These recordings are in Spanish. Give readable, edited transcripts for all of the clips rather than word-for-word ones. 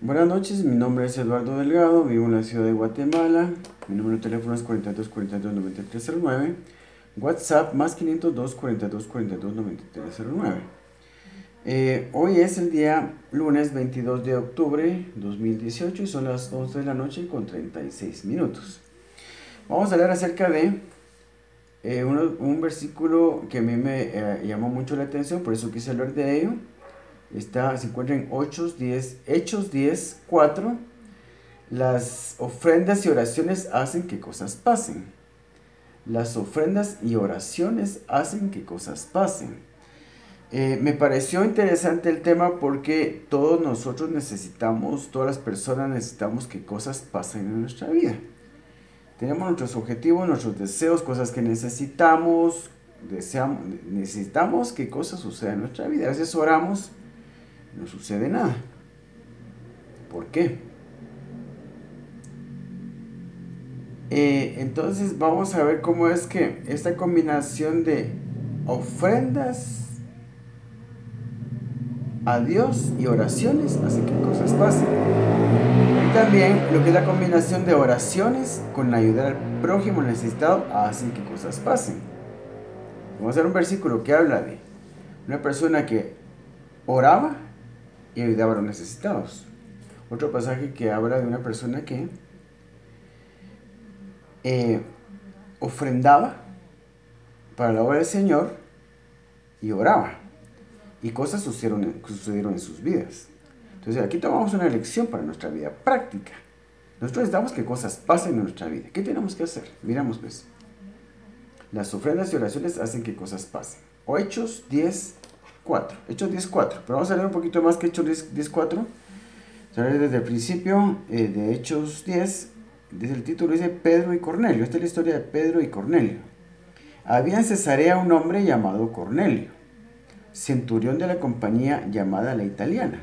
Buenas noches, mi nombre es Eduardo Delgado, vivo en la ciudad de Guatemala. Mi número de teléfono es 42 42 9309. WhatsApp más 502 42 42 9309. Hoy es el día lunes 22 de octubre 2018 y son las 11 de la noche con 36 minutos. Vamos a hablar acerca de un versículo que a mí me llamó mucho la atención, por eso quise hablar de ello. Se encuentra en Hechos 10, 4. Las ofrendas y oraciones hacen que cosas pasen. Las ofrendas y oraciones hacen que cosas pasen. Me pareció interesante el tema porque todos nosotros necesitamos, todas las personas necesitamos que cosas pasen en nuestra vida. Tenemos nuestros objetivos, nuestros deseos, cosas que necesitamos que cosas sucedan en nuestra vida. A veces oramos, no sucede nada. ¿Por qué? Entonces vamos a ver cómo es que esta combinación de ofrendas a Dios y oraciones hace que cosas pasen. Y también lo que es la combinación de oraciones con ayudar al prójimo necesitado hacen que cosas pasen. Vamos a ver un versículo que habla de una persona que oraba y ayudaba a los necesitados. Otro pasaje que habla de una persona que ofrendaba para la obra del Señor y oraba. Y cosas sucedieron en sus vidas. Entonces aquí tomamos una lección para nuestra vida práctica. Nosotros necesitamos que cosas pasen en nuestra vida. ¿Qué tenemos que hacer? Miramos pues. Las ofrendas y oraciones hacen que cosas pasen. O Hechos 10, 4. Hechos 10, 4. Pero vamos a leer un poquito más que Hechos 10, 4. Desde el principio de Hechos 10, desde el título dice Pedro y Cornelio. Esta es la historia de Pedro y Cornelio. Había en Cesarea un hombre llamado Cornelio, centurión de la compañía llamada la Italiana,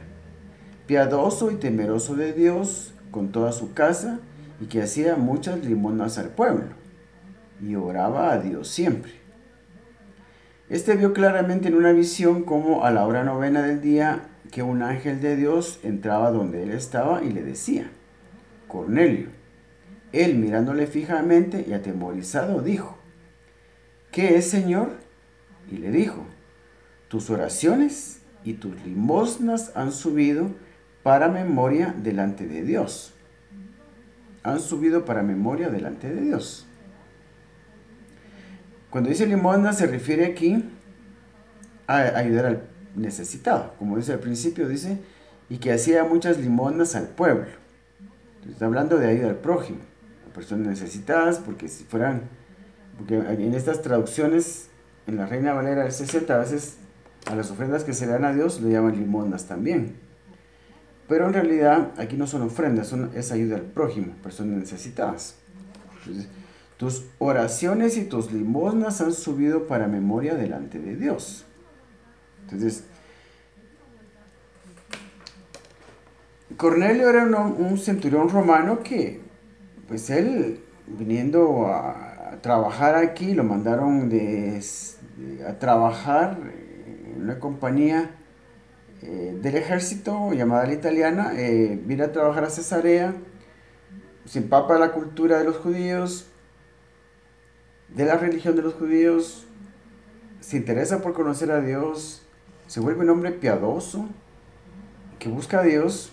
piadoso y temeroso de Dios con toda su casa, y que hacía muchas limosnas al pueblo, y oraba a Dios siempre. Este vio claramente en una visión como a la hora novena del día que un ángel de Dios entraba donde él estaba y le decía, Cornelio. Él, mirándole fijamente y atemorizado, dijo, ¿qué es, Señor? Y le dijo, tus oraciones y tus limosnas han subido para memoria delante de Dios. Han subido para memoria delante de Dios. Cuando dice limosna se refiere aquí a ayudar al necesitado. Como dice al principio, dice, y que hacía muchas limosnas al pueblo. Entonces, está hablando de ayuda al prójimo, a personas necesitadas, porque en estas traducciones, en la Reina Valera del 60, a veces a las ofrendas que se le dan a Dios le llaman limosnas también. Pero en realidad aquí no son ofrendas, es ayuda al prójimo, personas necesitadas. Entonces, tus oraciones y tus limosnas han subido para memoria delante de Dios. Entonces, Cornelio era un centurión romano que, pues él, viniendo a trabajar aquí, lo mandaron a trabajar en una compañía del ejército llamada la Italiana. Viene a trabajar a Cesarea, se empapa de la cultura de los judíos, de la religión de los judíos, se interesa por conocer a Dios, se vuelve un hombre piadoso, que busca a Dios.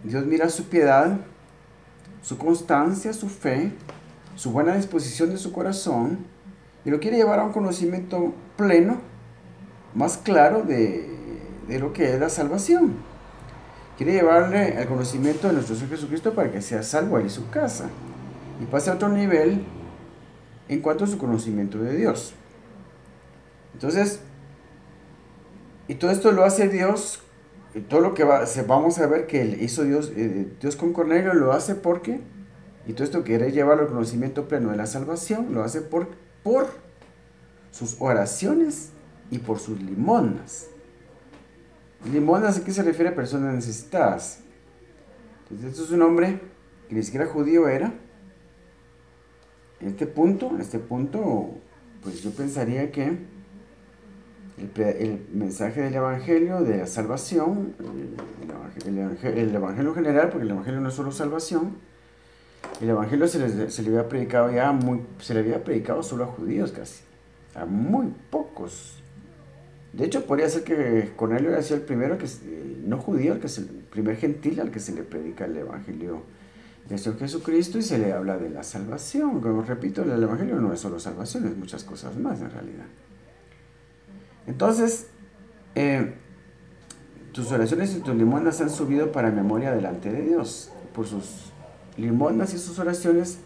Dios mira su piedad, su constancia, su fe, su buena disposición de su corazón, y lo quiere llevar a un conocimiento pleno, más claro de lo que es la salvación. Quiere llevarle al conocimiento de nuestro Señor Jesucristo para que sea salvo él y su casa, y pase a otro nivel en cuanto a su conocimiento de Dios. Entonces, y todo esto lo hace Dios. Y todo lo que vamos a ver que hizo Dios con Cornelio lo hace porque, y todo esto quiere llevarlo al conocimiento pleno de la salvación, lo hace por sus oraciones y por sus limosnas. Limosnas, ¿a qué se refiere? A personas necesitadas. Entonces, esto es un hombre que ni siquiera judío era. En este punto, pues yo pensaría que el mensaje del Evangelio de la salvación, el el evangelio en general, porque el evangelio no es solo salvación. El evangelio se le había predicado se le había predicado solo a judíos casi, a muy pocos. De hecho, podría ser que Cornelio haya sido el primero, no judío, el primer gentil al que se le predica el evangelio del Señor Jesucristo y se le habla de la salvación. Como repito, el evangelio no es solo salvación, es muchas cosas más en realidad. Entonces, tus oraciones y tus limosnas han subido para memoria delante de Dios. Por sus limosnas y sus oraciones,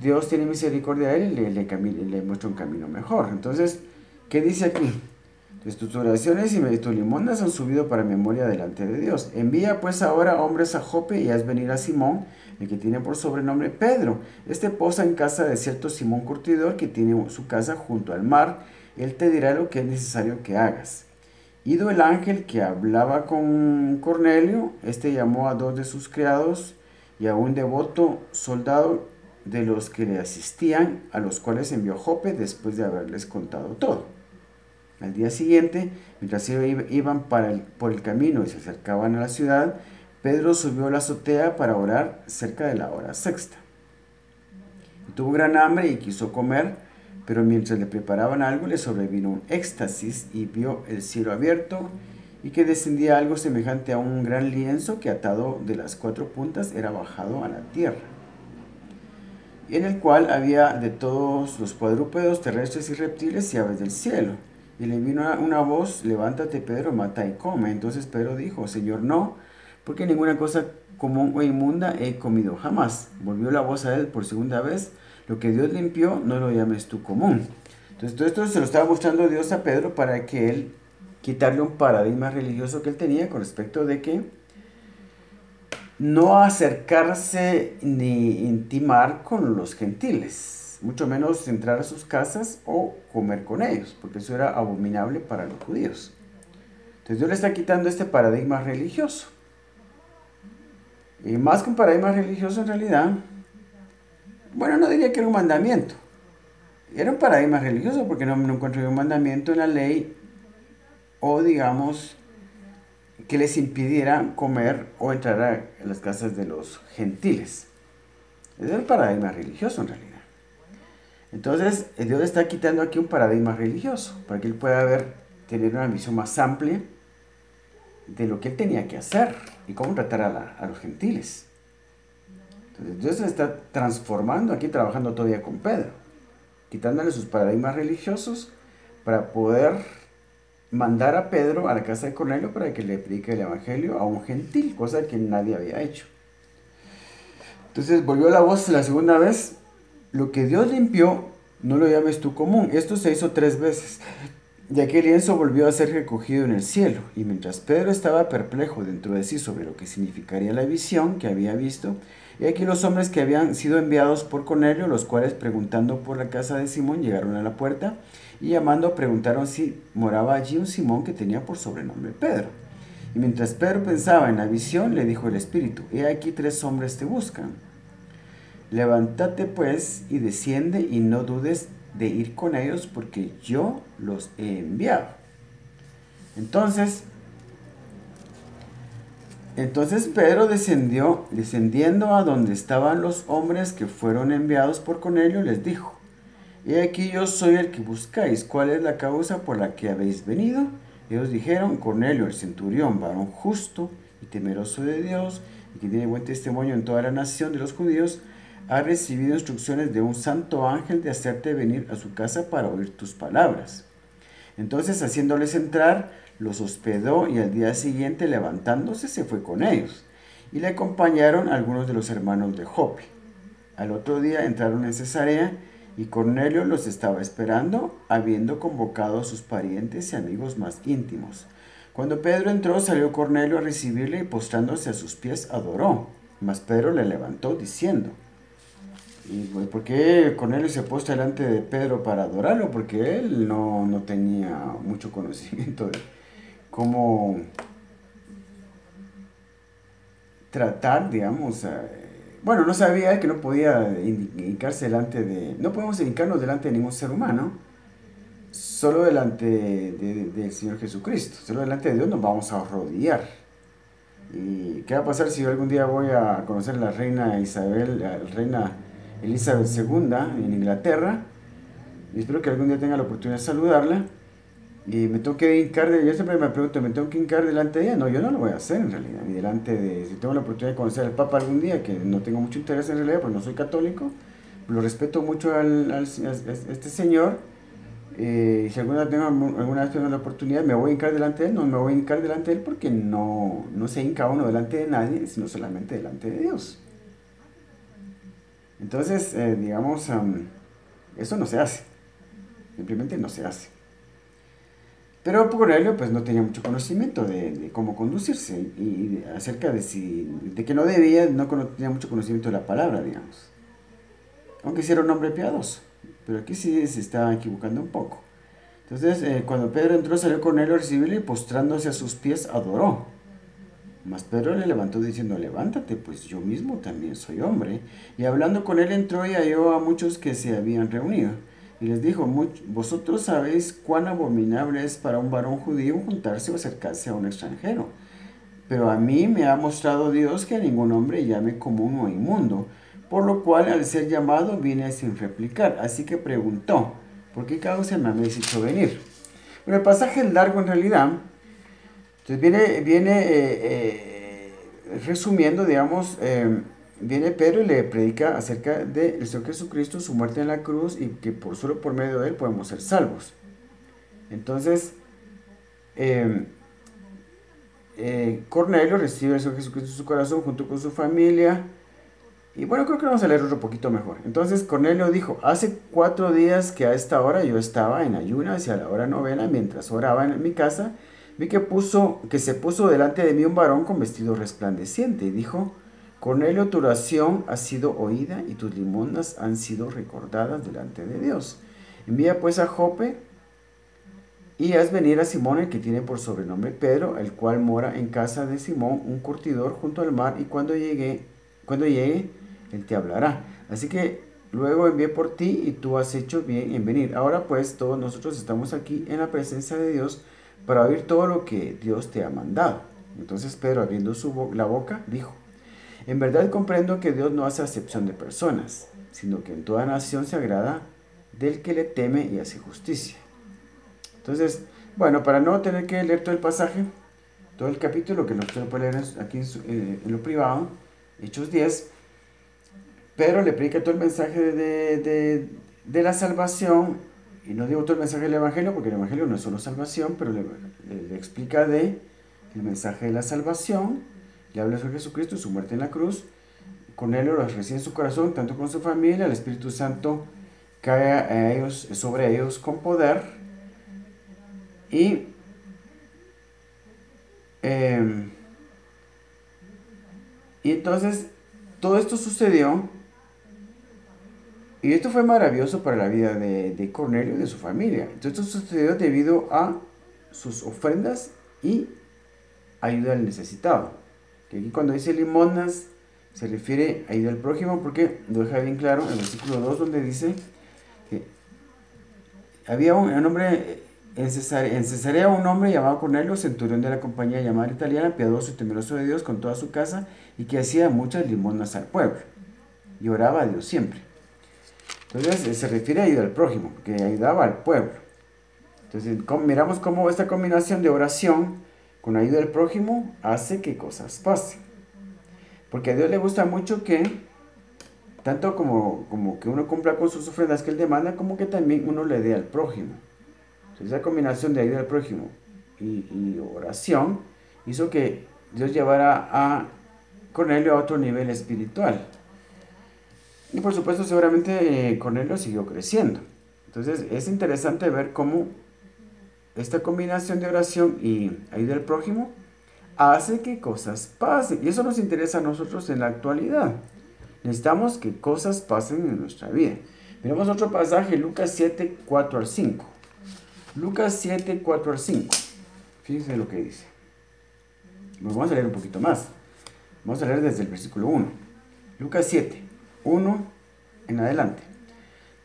Dios tiene misericordia a él y le muestra un camino mejor. Entonces, ¿qué dice aquí? Pues tus oraciones y tus limosnas han subido para memoria delante de Dios. Envía pues ahora hombres a Jope y haz venir a Simón, el que tiene por sobrenombre Pedro. Este posa en casa de cierto Simón Curtidor, que tiene su casa junto al mar. Él te dirá lo que es necesario que hagas. Ido el ángel que hablaba con Cornelio, este llamó a 2 de sus criados y a un devoto soldado de los que le asistían, a los cuales envió a Jope después de haberles contado todo. Al día siguiente, mientras iban por el camino y se acercaban a la ciudad, Pedro subió a la azotea para orar cerca de la hora sexta. Y tuvo gran hambre y quiso comer, pero mientras le preparaban algo le sobrevino un éxtasis y vio el cielo abierto y que descendía algo semejante a un gran lienzo que atado de las 4 puntas era bajado a la tierra, en el cual había de todos los cuadrúpedos terrestres y reptiles y aves del cielo. Y le vino una voz: levántate, Pedro, mata y come. Entonces Pedro dijo: Señor, no, porque ninguna cosa común o inmunda he comido jamás. Volvió la voz a él por segunda vez: lo que Dios limpió, no lo llames tú común. Entonces todo esto se lo estaba mostrando Dios a Pedro para que él quitarle un paradigma religioso que él tenía con respecto de que no acercarse ni intimar con los gentiles, mucho menos entrar a sus casas o comer con ellos, porque eso era abominable para los judíos. Entonces Dios le está quitando este paradigma religioso. Y más que un paradigma religioso en realidad, bueno, no diría que era un mandamiento. Era un paradigma religioso porque no encontré un mandamiento en la ley o digamos que les impidiera comer o entrar a las casas de los gentiles. Ese es el paradigma religioso en realidad. Entonces, Dios está quitando aquí un paradigma religioso para que él pueda tener una visión más amplia de lo que él tenía que hacer y cómo tratar a los gentiles. Entonces, Dios se está transformando aquí, trabajando todavía con Pedro, quitándole sus paradigmas religiosos para poder mandar a Pedro a la casa de Cornelio para que le predique el evangelio a un gentil, cosa que nadie había hecho. Entonces volvió la voz la segunda vez: lo que Dios limpió, no lo llames tú común. Esto se hizo 3 veces. Y aquel lienzo volvió a ser recogido en el cielo. Y mientras Pedro estaba perplejo dentro de sí sobre lo que significaría la visión que había visto, y aquí los hombres que habían sido enviados por Cornelio, los cuales preguntando por la casa de Simón llegaron a la puerta y llamando preguntaron si moraba allí un Simón que tenía por sobrenombre Pedro. Y mientras Pedro pensaba en la visión, le dijo el Espíritu: he aquí 3 hombres te buscan. Levántate pues y desciende y no dudes de ir con ellos, porque yo los he enviado. Entonces Pedro descendiendo a donde estaban los hombres que fueron enviados por Cornelio, les dijo: he aquí yo soy el que buscáis. ¿Cuál es la causa por la que habéis venido? Ellos dijeron: Cornelio, el centurión, varón justo y temeroso de Dios, y que tiene buen testimonio en toda la nación de los judíos, ha recibido instrucciones de un santo ángel de hacerte venir a su casa para oír tus palabras. Entonces, haciéndoles entrar, los hospedó y al día siguiente, levantándose, se fue con ellos. Y le acompañaron algunos de los hermanos de Jope. Al otro día entraron en Cesarea y Cornelio los estaba esperando, habiendo convocado a sus parientes y amigos más íntimos. Cuando Pedro entró, salió Cornelio a recibirle y postrándose a sus pies adoró. Mas Pedro le levantó diciendo... ¿Y por qué Cornelio se postra delante de Pedro para adorarlo? Porque él no tenía mucho conocimiento de cómo tratar, digamos, bueno, no sabía que no podía hincarse delante de... No podemos hincarnos delante de ningún ser humano, solo delante del Señor Jesucristo. Solo delante de Dios nos vamos a arrodillar. ¿Y qué va a pasar si yo algún día voy a conocer a la reina Isabel, a la reina Elizabeth II en Inglaterra? Y espero que algún día tenga la oportunidad de saludarla. Y me tengo que hincar, yo siempre me pregunto, ¿me tengo que hincar delante de ella? No, yo no lo voy a hacer en realidad. Ni delante de, si tengo la oportunidad de conocer al Papa algún día, que no tengo mucho interés en realidad, porque no soy católico, lo respeto mucho a este señor. Si alguna vez tengo la oportunidad, me voy a hincar delante de él. No me voy a hincar delante de él porque no se hinca uno delante de nadie, sino solamente delante de Dios. Entonces, digamos, eso no se hace. Simplemente no se hace. Pero Cornelio pues no tenía mucho conocimiento de cómo conducirse y acerca de que no debía, no tenía mucho conocimiento de la palabra, digamos. Aunque sí era un hombre piadoso, pero aquí sí se estaba equivocando un poco. Entonces, cuando Pedro entró, salió Cornelio a recibirle y postrándose a sus pies adoró. Mas Pedro le levantó diciendo, levántate, pues yo mismo también soy hombre. Y hablando con él entró y halló a muchos que se habían reunido. Y les dijo, vosotros sabéis cuán abominable es para un varón judío juntarse o acercarse a un extranjero. Pero a mí me ha mostrado Dios que a ningún hombre llame común o inmundo. Por lo cual al ser llamado vine sin replicar. Así que preguntó, ¿por qué causa me habéis hecho venir? Bueno, el pasaje es largo en realidad. Entonces resumiendo, digamos, viene Pedro y le predica acerca del Señor Jesucristo, su muerte en la cruz y que solo por medio de él podemos ser salvos. Entonces, Cornelio recibe al Señor Jesucristo en su corazón junto con su familia. Y bueno, creo que vamos a leer otro poquito mejor. Entonces Cornelio dijo, hace 4 días que a esta hora yo estaba en ayunas y a la hora novena, mientras oraba en mi casa, vi que se puso delante de mí un varón con vestido resplandeciente y dijo, Cornelio, tu oración ha sido oída y tus limosnas han sido recordadas delante de Dios. Envía pues a Jope y haz venir a Simón, el que tiene por sobrenombre Pedro, el cual mora en casa de Simón, un curtidor junto al mar, y cuando llegue, él te hablará. Así que luego envié por ti y tú has hecho bien en venir. Ahora pues todos nosotros estamos aquí en la presencia de Dios para oír todo lo que Dios te ha mandado. Entonces Pedro, abriendo la boca, dijo, en verdad comprendo que Dios no hace acepción de personas, sino que en toda nación se agrada del que le teme y hace justicia. Entonces, bueno, para no tener que leer todo el pasaje, todo el capítulo, que nosotros podemos leer aquí en lo privado, Hechos 10, Pedro le predica todo el mensaje de la salvación, y no digo todo el mensaje del Evangelio, porque el Evangelio no es solo salvación, pero le explica el mensaje de la salvación, le habla sobre Jesucristo y su muerte en la cruz. Cornelio los recibe en su corazón, tanto con su familia, el Espíritu Santo cae sobre ellos con poder, y entonces todo esto sucedió. Y esto fue maravilloso para la vida de Cornelio y de su familia. Entonces esto sucedió debido a sus ofrendas y ayuda al necesitado. Que aquí cuando dice limosnas se refiere a ayuda al prójimo, porque lo deja bien claro en el versículo 2, donde dice que había un hombre en Cesarea, un hombre llamado Cornelio, centurión de la compañía llamada italiana, piadoso y temeroso de Dios con toda su casa, y que hacía muchas limosnas al pueblo y oraba a Dios siempre. Entonces se refiere a ayuda al prójimo, que ayudaba al pueblo. Entonces miramos cómo esta combinación de oración con ayuda al prójimo hace que cosas pasen. Porque a Dios le gusta mucho que, tanto como que uno cumpla con sus ofrendas que Él demanda, como que también uno le dé al prójimo. Entonces esa combinación de ayuda al prójimo y oración hizo que Dios llevara a Cornelio a otro nivel espiritual. Y por supuesto, seguramente Cornelio siguió creciendo. Entonces, es interesante ver cómo esta combinación de oración y ayuda al prójimo hace que cosas pasen. Y eso nos interesa a nosotros en la actualidad. Necesitamos que cosas pasen en nuestra vida. Miremos otro pasaje, Lucas 7, 4 al 5. Lucas 7, 4 al 5. Fíjense lo que dice. Bueno, vamos a leer un poquito más. Vamos a leer desde el versículo 1. Lucas 7. 1 en adelante.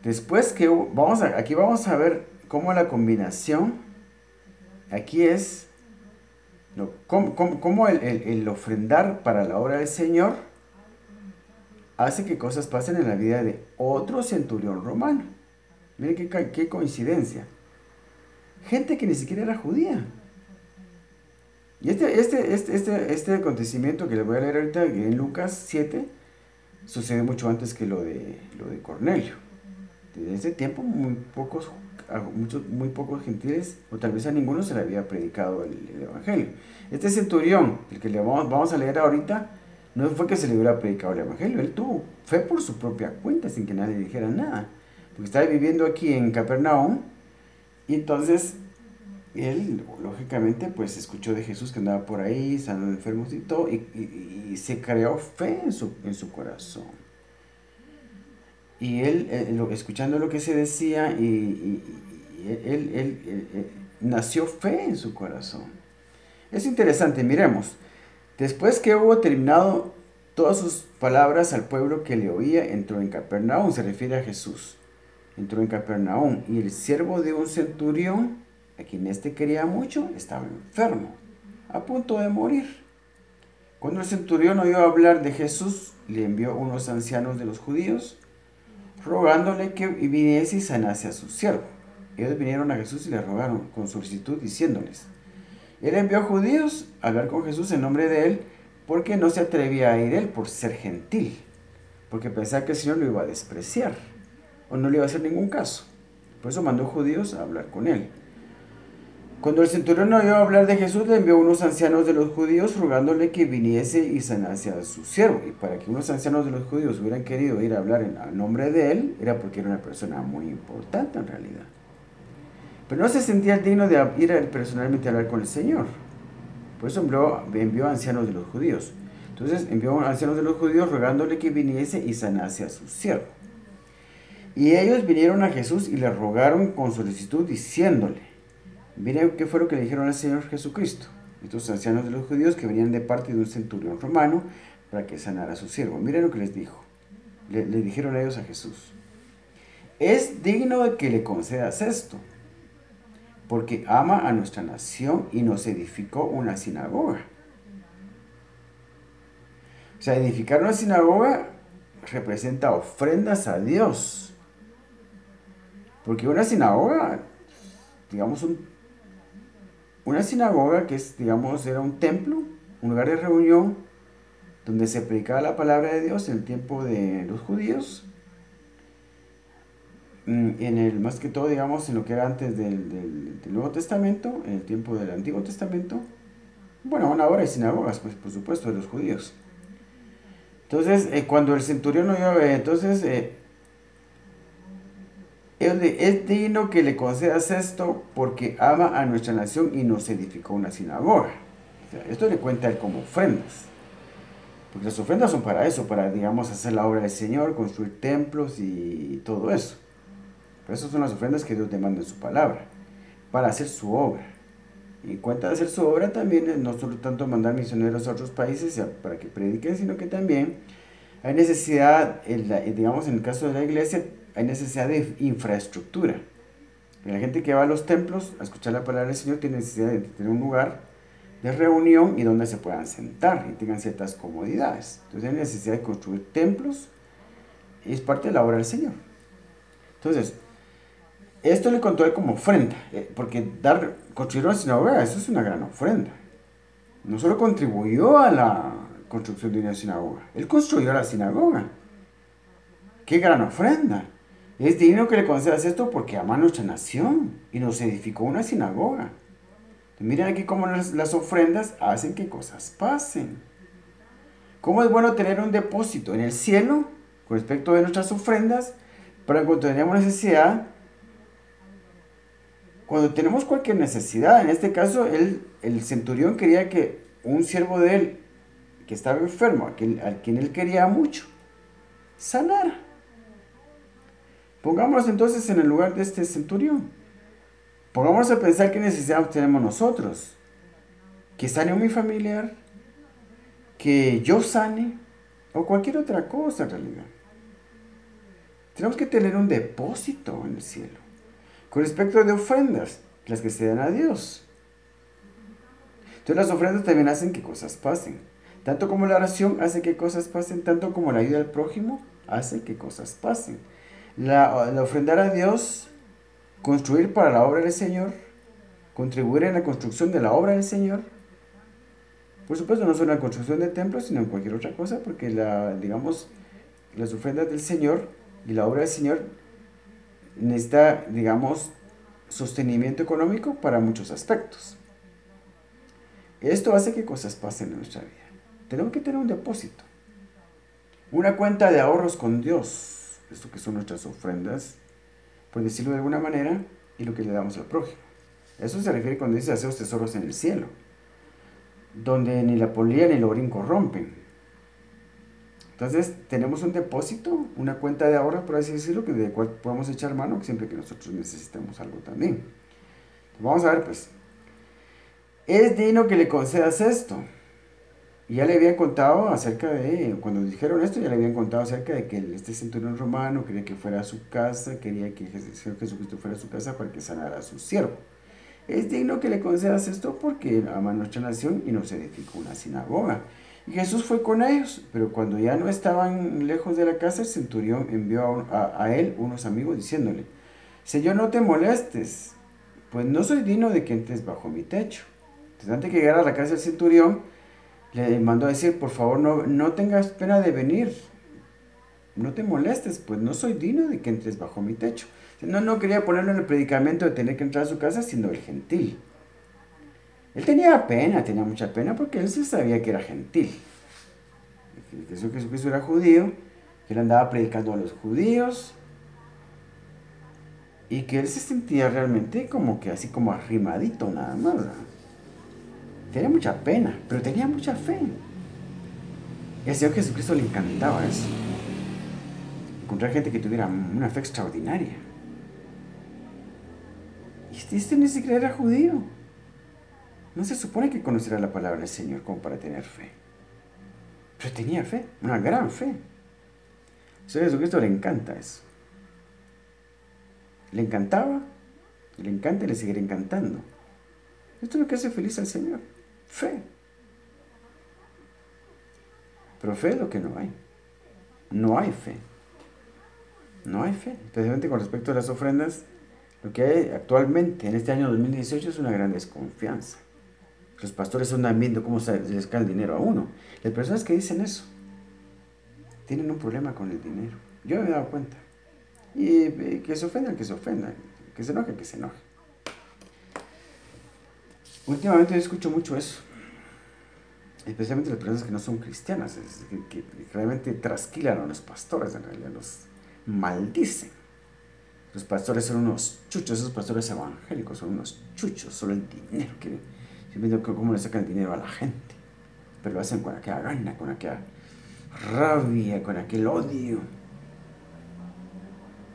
Después que aquí vamos a ver cómo la combinación aquí es ¿no? ¿Cómo el ofrendar para la obra del Señor hace que cosas pasen en la vida de otro centurión romano? Miren qué coincidencia. Gente que ni siquiera era judía. Y este acontecimiento que les voy a leer ahorita en Lucas 7 sucedió mucho antes que lo de Cornelio. Desde ese tiempo muy pocos gentiles, o tal vez a ninguno se le había predicado el Evangelio. Este centurión, el que vamos a leer ahorita, no fue que se le hubiera predicado el Evangelio, él tuvo fe por su propia cuenta, sin que nadie le dijera nada. Porque estaba viviendo aquí en Capernaum, y entonces él, lógicamente, pues escuchó de Jesús que andaba por ahí, sanando enfermos y todo, y se creó fe en su corazón. Y él, escuchando lo que se decía, él nació fe en su corazón. Es interesante, miremos. Después que hubo terminado todas sus palabras al pueblo que le oía, entró en Capernaum, se refiere a Jesús. Entró en Capernaum, y el siervo de un centurión, a quien éste quería mucho, estaba enfermo, a punto de morir. Cuando el centurión oyó hablar de Jesús, le envió unos ancianos de los judíos, rogándole que viniese y sanase a su siervo. Ellos vinieron a Jesús y le rogaron con solicitud, diciéndoles: Él envió judíos a hablar con Jesús en nombre de él, porque no se atrevía a ir él por ser gentil, porque pensaba que el Señor lo iba a despreciar, o no le iba a hacer ningún caso. Por eso mandó judíos a hablar con él. Cuando el centurión oyó hablar de Jesús, le envió unos ancianos de los judíos rogándole que viniese y sanase a su siervo. Y para que unos ancianos de los judíos hubieran querido ir a hablar en nombre de él, era porque era una persona muy importante en realidad. Pero no se sentía digno de ir personalmente a hablar con el Señor. Por eso envió a ancianos de los judíos. Entonces envió a ancianos de los judíos rogándole que viniese y sanase a su siervo. Y ellos vinieron a Jesús y le rogaron con solicitud, diciéndole: Miren qué fue lo que le dijeron al Señor Jesucristo, estos ancianos de los judíos que venían de parte de un centurión romano para que sanara a su siervo. Miren lo que les dijo. Le dijeron a ellos a Jesús: Es digno de que le concedas esto, porque ama a nuestra nación y nos edificó una sinagoga. O sea, edificar una sinagoga representa ofrendas a Dios. Porque una sinagoga, digamos, una sinagoga que era un templo, un lugar de reunión donde se predicaba la palabra de Dios en el tiempo de los judíos, más que todo, digamos, en lo que era antes del Nuevo Testamento, en el tiempo del Antiguo Testamento. Bueno, ahora hay sinagogas, pues por supuesto, de los judíos. Entonces, cuando el centurión oyó, es digno que le concedas esto porque ama a nuestra nación y nos edificó una sinagoga. O sea, esto le cuenta a él como ofrendas. Porque las ofrendas son para eso, para, digamos, hacer la obra del Señor, construir templos y todo eso. Pero esas son las ofrendas que Dios demanda en su palabra, para hacer su obra. Y en cuenta de hacer su obra también, no solo tanto mandar misioneros a otros países para que prediquen, sino que también hay necesidad, digamos, en el caso de la iglesia, hay necesidad de infraestructura. La gente que va a los templos a escuchar la palabra del Señor tiene necesidad de tener un lugar de reunión y donde se puedan sentar y tengan ciertas comodidades. Entonces hay necesidad de construir templos y es parte de la obra del Señor. Entonces, esto le contó él como ofrenda, porque construir una sinagoga, eso es una gran ofrenda. No solo contribuyó a la construcción de una sinagoga, él construyó la sinagoga. ¡Qué gran ofrenda! Es digno que le concedas esto porque ama a nuestra nación y nos edificó una sinagoga. Miren aquí cómo las ofrendas hacen que cosas pasen. Cómo es bueno tener un depósito en el cielo con respecto de nuestras ofrendas para cuando tenemos necesidad. Cuando tenemos cualquier necesidad, en este caso el centurión quería que un siervo de él que estaba enfermo, al quien él quería mucho, sanara. Pongámonos entonces en el lugar de este centurión. Pongámonos a pensar qué necesidad tenemos nosotros. Que sane a mi familiar, que yo sane, o cualquier otra cosa en realidad. Tenemos que tener un depósito en el cielo. Con respecto de ofrendas, las que se dan a Dios. Entonces las ofrendas también hacen que cosas pasen. Tanto como la oración hace que cosas pasen, tanto como la ayuda al prójimo hace que cosas pasen. La ofrendar a Dios, construir para la obra del Señor, contribuir en la construcción de la obra del Señor. Por supuesto, no solo en la construcción de templos, sino en cualquier otra cosa, porque digamos, las ofrendas del Señor y la obra del Señor necesita, digamos, sostenimiento económico para muchos aspectos. Esto hace que cosas pasen en nuestra vida. Tenemos que tener un depósito, una cuenta de ahorros con Dios, esto que son nuestras ofrendas, por decirlo de alguna manera, y lo que le damos al prójimo. Eso se refiere cuando dice hacer tesoros en el cielo, donde ni la polilla ni el orín corrompen. Entonces tenemos un depósito, una cuenta de ahorros, por así decirlo, de cual podemos echar mano siempre que nosotros necesitemos algo también. Vamos a ver pues, es digno que le concedas esto. Y ya le habían contado acerca de, cuando dijeron esto, ya le habían contado acerca de que este centurión romano quería que fuera a su casa, quería que el Señor Jesucristo fuera a su casa para que sanara a su siervo. Es digno que le concedas esto porque ama nuestra nación y nos edificó una sinagoga. Y Jesús fue con ellos, pero cuando ya no estaban lejos de la casa, el centurión envió a él unos amigos diciéndole, Señor, no te molestes, pues no soy digno de que entres bajo mi techo. Entonces, antes de que llegara a la casa del centurión, le mandó a decir, por favor, no tengas pena de venir, no te molestes, pues no soy digno de que entres bajo mi techo. No quería ponerlo en el predicamento de tener que entrar a su casa, sino el gentil. Él tenía pena, tenía mucha pena, porque él sí sabía que era gentil. Jesucristo era judío, que él andaba predicando a los judíos, y que él se sentía realmente como que así como arrimadito nada más, ¿verdad? Tenía mucha pena, pero tenía mucha fe. Y al Señor Jesucristo le encantaba eso. Encontrar gente que tuviera una fe extraordinaria. Y este ni siquiera era judío. No se supone que conociera la palabra del Señor como para tener fe. Pero tenía fe, una gran fe. Al Señor Jesucristo le encanta eso. Le encantaba, le encanta y le seguirá encantando. Esto es lo que hace feliz al Señor. Fe. Pero fe es lo que no hay. No hay fe. No hay fe. Especialmente con respecto a las ofrendas, lo que hay actualmente en este año 2018 es una gran desconfianza. Los pastores andan viendo cómo se les cae el dinero a uno. Las personas que dicen eso tienen un problema con el dinero. Yo me he dado cuenta. Y que se ofendan, que se ofendan. Que se enojen, que se enojen. Últimamente yo escucho mucho eso. Especialmente las personas que no son cristianas, que realmente trasquilan a los pastores, en realidad los maldicen. Los pastores son unos chuchos, esos pastores evangélicos son unos chuchos, solo el dinero. Yo viendo cómo le sacan el dinero a la gente, pero lo hacen con aquella gana, con aquella rabia, con aquel odio.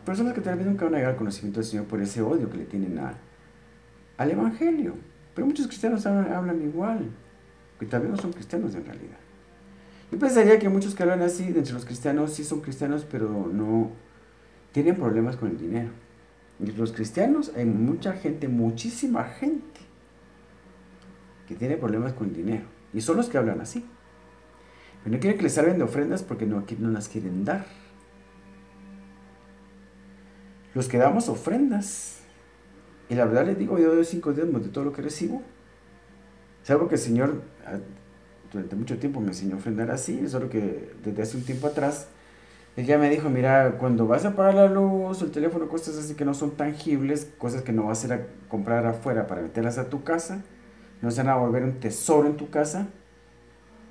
Personas que tal vez nunca van a llegar al conocimiento del Señor por ese odio que le tienen al Evangelio. Pero muchos cristianos hablan igual, que tal vez no son cristianos en realidad. Yo pensaría que muchos que hablan así, de entre los cristianos, sí son cristianos, pero no tienen problemas con el dinero. Entre los cristianos hay mucha gente, muchísima gente, que tiene problemas con el dinero. Y son los que hablan así. Pero no quieren que les salven de ofrendas porque no las quieren dar. Los que damos ofrendas, y la verdad les digo, yo doy 5 diezmos de todo lo que recibo. Es algo que el Señor durante mucho tiempo me enseñó a ofrendar así, solo que desde hace un tiempo atrás, Él ya me dijo, mira, cuando vas a pagar la luz, el teléfono, cosas así que no son tangibles, cosas que no vas a ir a comprar afuera para meterlas a tu casa, no se van a volver un tesoro en tu casa,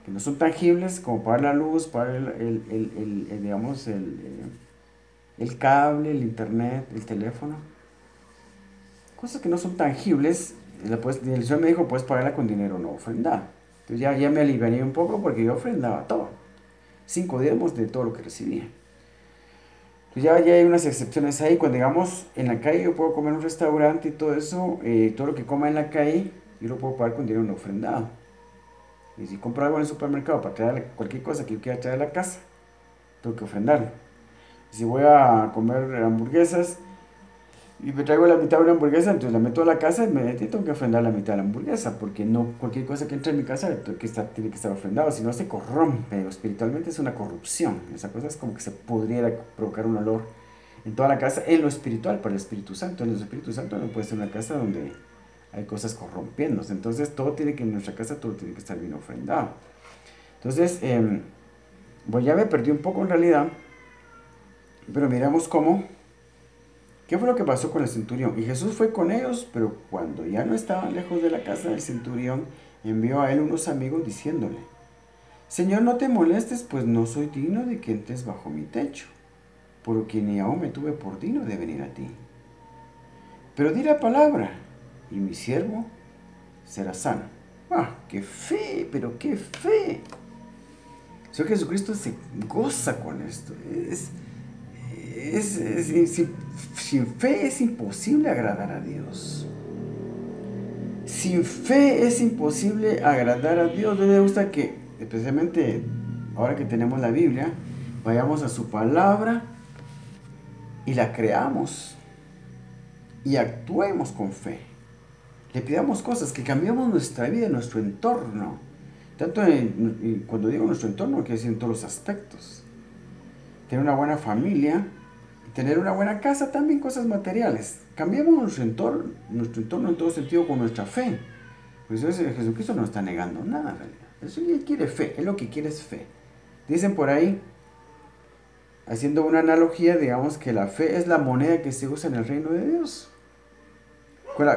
que no son tangibles, como pagar la luz, pagar digamos, el cable, el internet, el teléfono. Cosas que no son tangibles, el Señor me dijo, puedes pagarla con dinero no ofrendado. Entonces ya me aliviané un poco porque yo ofrendaba todo. 5 diezmos de todo lo que recibía. Entonces ya hay unas excepciones ahí. Cuando digamos en la calle yo puedo comer en un restaurante y todo eso, todo lo que coma en la calle, yo lo puedo pagar con dinero no ofrendado. Y si compro algo en el supermercado para traer cualquier cosa que yo quiera traer a la casa, tengo que ofrendarlo. Si voy a comer hamburguesas, y me traigo la mitad de una hamburguesa, entonces la meto a la casa y me tengo que ofrendar la mitad de la hamburguesa, porque no cualquier cosa que entre en mi casa tiene que estar ofrendado, si no se corrompe, espiritualmente es una corrupción, esa cosa es como que se podría provocar un olor en toda la casa, en lo espiritual, para el Espíritu Santo, en el Espíritu Santo no puede ser una casa donde hay cosas corrompiéndose, entonces todo tiene que, en nuestra casa todo tiene que estar bien ofrendado. Entonces, pues ya me perdí un poco en realidad, pero miramos cómo. ¿Qué fue lo que pasó con el centurión? Y Jesús fue con ellos, pero cuando ya no estaban lejos de la casa del centurión, envió a él unos amigos diciéndole, Señor, no te molestes, pues no soy digno de que entres bajo mi techo, porque ni aún me tuve por digno de venir a ti. Pero di la palabra, y mi siervo será sano. ¡Ah, qué fe! ¡Pero qué fe! El Señor Jesucristo se goza con esto. Sin fe es imposible agradar a Dios. Sin fe es imposible agradar a Dios. Me gusta que, especialmente ahora que tenemos la Biblia, vayamos a su palabra y la creamos y actuemos con fe. Le pidamos cosas, que cambiemos nuestra vida, nuestro entorno. Cuando digo nuestro entorno, quiero decir en todos los aspectos. Tener una buena familia, tener una buena casa, también cosas materiales. Cambiemos nuestro entorno en todo sentido con nuestra fe. Pues Jesucristo no está negando nada en realidad. Eso ya quiere fe, él lo que quiere es fe. Dicen por ahí, haciendo una analogía, digamos que la fe es la moneda que se usa en el reino de Dios.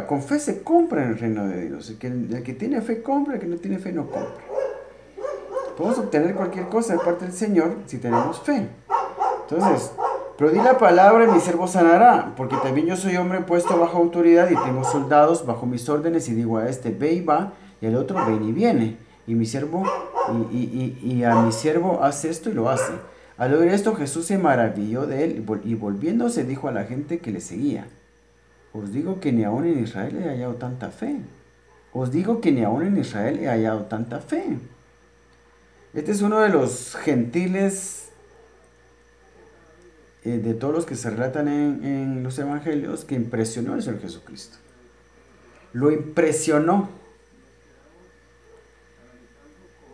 Con fe se compra en el reino de Dios. El que tiene fe compra, el que no tiene fe no compra. Podemos obtener cualquier cosa de parte del Señor si tenemos fe. Entonces, pero di la palabra y mi siervo sanará, porque también yo soy hombre puesto bajo autoridad y tengo soldados bajo mis órdenes y digo a este ve y va y al otro ven y viene. Y mi siervo, y a mi siervo hace esto y lo hace. Al oír esto Jesús se maravilló de él y volviéndose dijo a la gente que le seguía. Os digo que ni aún en Israel he hallado tanta fe. Os digo que ni aún en Israel he hallado tanta fe. Este es uno de los gentiles de todos los que se relatan en los evangelios que impresionó al Señor Jesucristo. Lo impresionó.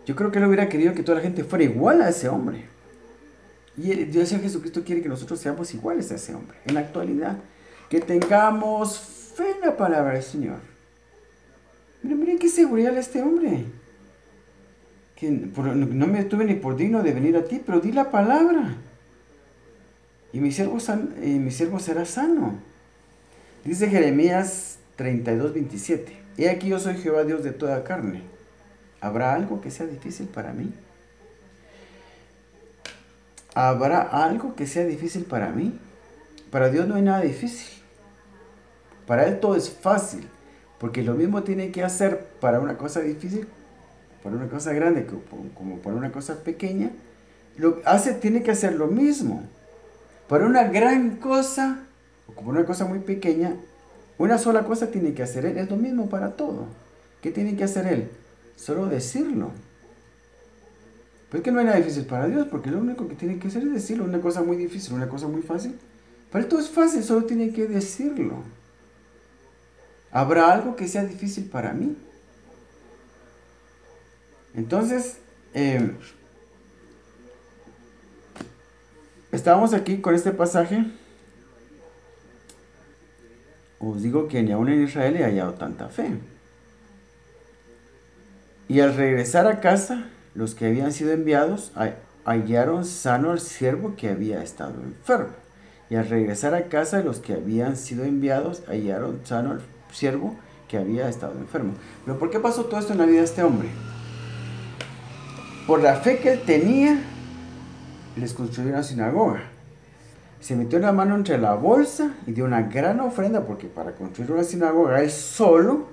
Yo creo que él hubiera querido que toda la gente fuera igual a ese hombre. Y el Señor Jesucristo quiere que nosotros seamos iguales a ese hombre. En la actualidad, que tengamos fe en la palabra del Señor. Miren qué seguridad este hombre. Que no me tuve ni por digno de venir a ti, pero di la palabra. Y mi siervo será sano. Dice Jeremías 32:27. He aquí yo soy Jehová Dios de toda carne. ¿Habrá algo que sea difícil para mí? ¿Habrá algo que sea difícil para mí? Para Dios no hay nada difícil. Para Él todo es fácil. Porque lo mismo tiene que hacer para una cosa difícil, para una cosa grande, como para una cosa pequeña. Tiene que hacer lo mismo. Para una gran cosa, o como una cosa muy pequeña, una sola cosa tiene que hacer Él. Es lo mismo para todo. ¿Qué tiene que hacer Él? Solo decirlo. Pero es que no hay nada difícil para Dios, porque lo único que tiene que hacer es decirlo. Una cosa muy difícil, una cosa muy fácil. Para Él todo es fácil, solo tiene que decirlo. ¿Habrá algo que sea difícil para mí? Entonces, estábamos aquí con este pasaje. Os digo que ni aún en Israel he hallado tanta fe. Y al regresar a casa, los que habían sido enviados hallaron sano al siervo que había estado enfermo. Y al regresar a casa, los que habían sido enviados hallaron sano al siervo que había estado enfermo. Pero ¿por qué pasó todo esto en la vida de este hombre? Por la fe que él tenía, les construyó una sinagoga. Se metió la mano entre la bolsa y dio una gran ofrenda, porque para construir una sinagoga él solo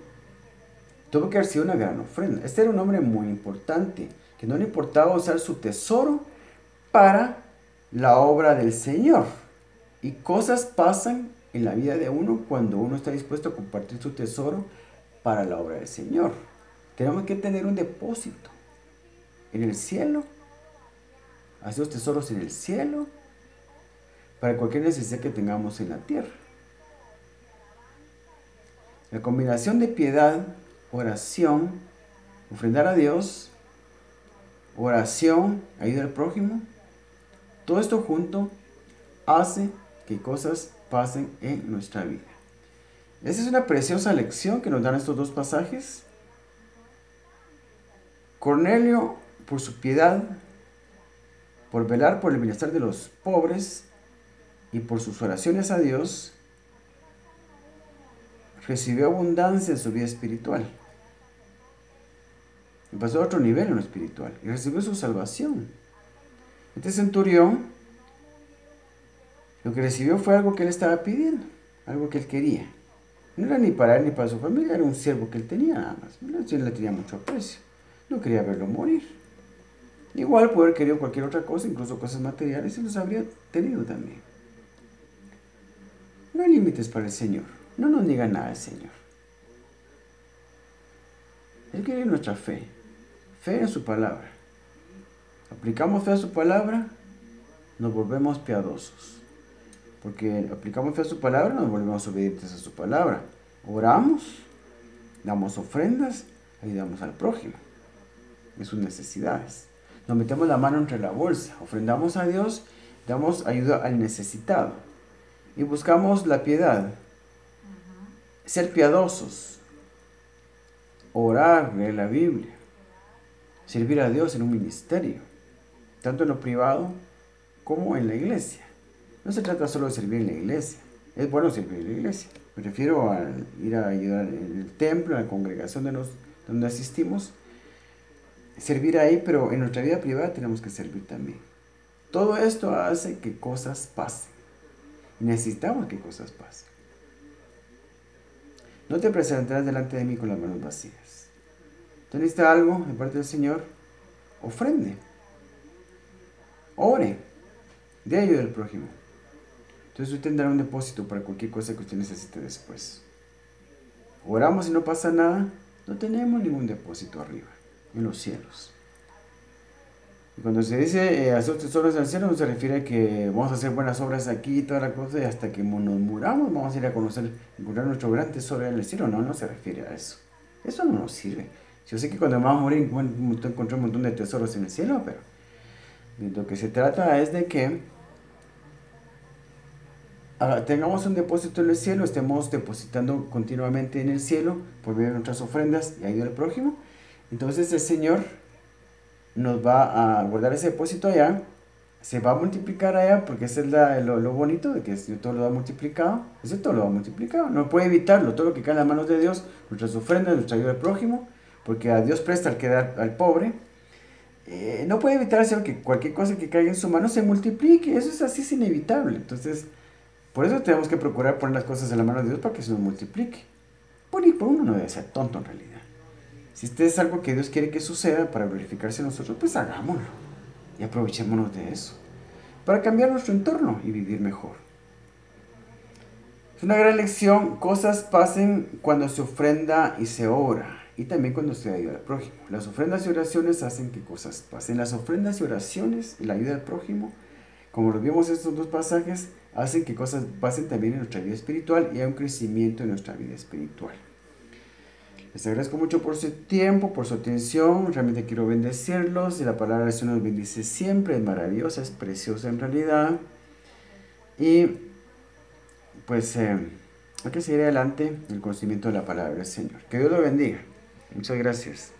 tuvo que haber sido una gran ofrenda. Este era un hombre muy importante, que no le importaba usar su tesoro para la obra del Señor. Y cosas pasan en la vida de uno cuando uno está dispuesto a compartir su tesoro para la obra del Señor. Tenemos que tener un depósito en el cielo, hacer los tesoros en el cielo, para cualquier necesidad que tengamos en la tierra. La combinación de piedad, oración, ofrendar a Dios, oración, ayuda al prójimo, todo esto junto hace que cosas pasen en nuestra vida. Esa es una preciosa lección que nos dan estos dos pasajes. Cornelio, por su piedad, por velar por el bienestar de los pobres y por sus oraciones a Dios, recibió abundancia en su vida espiritual. Y pasó a otro nivel en lo espiritual y recibió su salvación. Este centurión, lo que recibió fue algo que él estaba pidiendo, algo que él quería. No era ni para él ni para su familia, era un siervo que él tenía nada más. Él le tenía mucho aprecio. No quería verlo morir. Igual puede haber querido cualquier otra cosa, incluso cosas materiales, y los habría tenido también. No hay límites para el Señor. No nos niega nada el Señor. Él quiere nuestra fe. Fe en su palabra. Aplicamos fe a su palabra, nos volvemos piadosos. Porque aplicamos fe a su palabra, nos volvemos obedientes a su palabra. Oramos, damos ofrendas, ayudamos al prójimo en sus necesidades. Nos metemos la mano entre la bolsa, ofrendamos a Dios, damos ayuda al necesitado. Y buscamos la piedad, ser piadosos, orar, leer la Biblia, servir a Dios en un ministerio, tanto en lo privado como en la iglesia. No se trata solo de servir en la iglesia. Es bueno servir en la iglesia. Me refiero a ir a ayudar en el templo, en la congregación donde asistimos. Servir ahí, pero en nuestra vida privada tenemos que servir también. Todo esto hace que cosas pasen. Necesitamos que cosas pasen. No te presentarás delante de mí con las manos vacías. ¿Te necesita algo de parte del Señor? Ofrende. Ore. Dé ayuda al prójimo. Entonces usted tendrá un depósito para cualquier cosa que usted necesite después. Oramos y no pasa nada, no tenemos ningún depósito arriba, en los cielos. Y cuando se dice hacer tesoros en el cielo, no se refiere a que vamos a hacer buenas obras aquí y toda la cosa, y hasta que nos muramos vamos a ir a conocer, encontrar nuestro gran tesoro en el cielo. No, no se refiere a eso. Eso no nos sirve. Yo sé que cuando vamos a morir encontramos un montón de tesoros en el cielo, pero de lo que se trata es de que tengamos un depósito en el cielo, estemos depositando continuamente en el cielo por medio de nuestras ofrendas y ayuda al prójimo. Entonces el Señor nos va a guardar ese depósito allá, se va a multiplicar allá, porque eso es lo bonito de que todo lo va multiplicado. Eso todo lo va multiplicado, no puede evitarlo. Todo lo que cae en las manos de Dios, nuestras ofrendas, nuestra ayuda al prójimo, porque a Dios presta al que da al pobre. No puede evitarse que cualquier cosa que caiga en su mano se multiplique. Eso es así, es inevitable. Entonces, por eso tenemos que procurar poner las cosas en la mano de Dios para que se nos multiplique. Por uno no debe ser tonto en realidad. Si este es algo que Dios quiere que suceda para glorificarse a nosotros, pues hagámoslo. Y aprovechémonos de eso. Para cambiar nuestro entorno y vivir mejor. Es una gran lección. Cosas pasen cuando se ofrenda y se ora. Y también cuando se ayuda al prójimo. Las ofrendas y oraciones hacen que cosas pasen. Las ofrendas y oraciones y la ayuda al prójimo, como lo vimos en estos dos pasajes, hacen que cosas pasen también en nuestra vida espiritual y hay un crecimiento en nuestra vida espiritual. Les agradezco mucho por su tiempo, por su atención. Realmente quiero bendecirlos y la palabra del Señor nos bendice siempre. Es maravillosa, es preciosa en realidad. Y pues hay que seguir adelante en el conocimiento de la palabra del Señor. Que Dios lo bendiga. Muchas gracias.